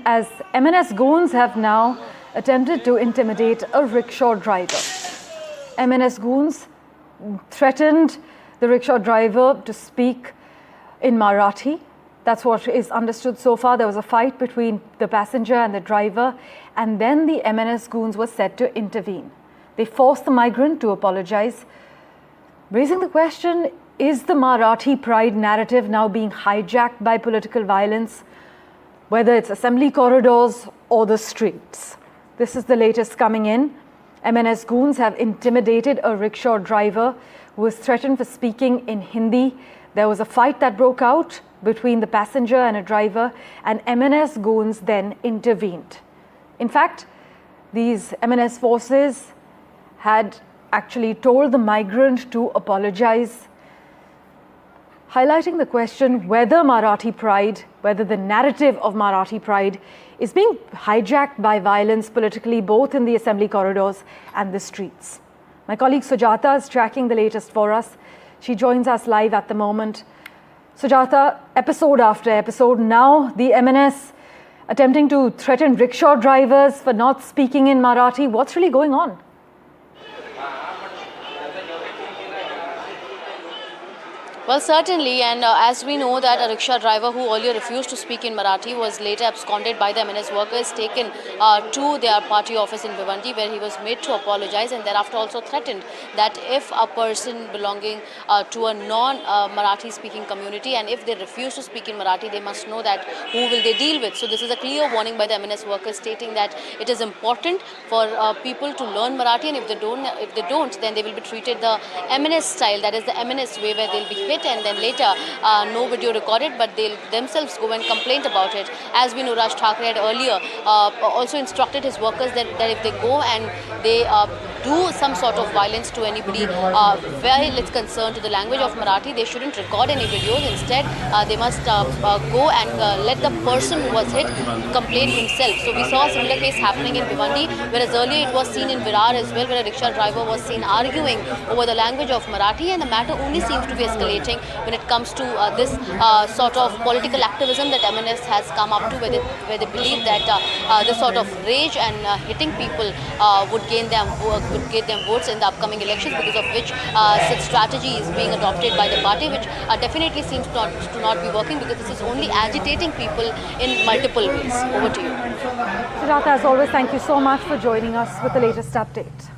as MNS Goons have now attempted to intimidate a rickshaw driver. MNS Goons threatened the rickshaw driver to speak in Marathi. That's what is understood so far. There was a fight between the passenger and the driver, and then the MNS Goons were said to intervene. They forced the migrant to apologize, raising the question, is the Marathi pride narrative now being hijacked by political violence, whether it's assembly corridors or the streets? This is the latest coming in. MNS Goons have intimidated a rickshaw driver who was threatened for speaking in Hindi. There was a fight that broke out between the passenger and a driver, and MNS Goons then intervened. In fact, these MNS forces had actually told the migrant to apologize, highlighting the question whether Marathi pride, whether the narrative of Marathi pride is being hijacked by violence politically, both in the assembly corridors and the streets. My colleague Sujata is tracking the latest for us. She joins us live at the moment. Sujata, episode after episode, now the MNS attempting to threaten rickshaw drivers for not speaking in Marathi. What's really going on? Well, certainly, and as we know that a rickshaw driver who earlier refused to speak in Marathi was later absconded by the MNS workers, taken to their party office in Bhiwandi, where he was made to apologize, and thereafter also threatened that if a person belonging to a non-Marathi speaking community, and if they refuse to speak in Marathi, they must know that who will they deal with. So this is a clear warning by the MNS workers, stating that it is important for people to learn Marathi, and if they don't, then they will be treated the MNS style, that is the MNS way, where they'll be hit and then later no video recorded, but they'll themselves go and complain about it. As we know, Raj Thackeray had earlier also instructed his workers that if they go and they do some sort of violence to anybody where it's concerned to the language of Marathi, they shouldn't record any videos. Instead, they must go and let the person who was hit complain himself. So we saw a similar case happening in Bhiwandi, whereas earlier it was seen in Virar as well, where a rickshaw driver was seen arguing over the language of Marathi, and the matter only seems to be escalating when it comes to this sort of political activism that MNS has come up to, where they believe that this sort of rage and hitting people would gain them votes in the upcoming elections, because of which such strategy is being adopted by the party, which definitely seems to not be working, because this is only agitating people in multiple ways. Over to you. Sujata, as always, thank you so much for joining us with the latest update.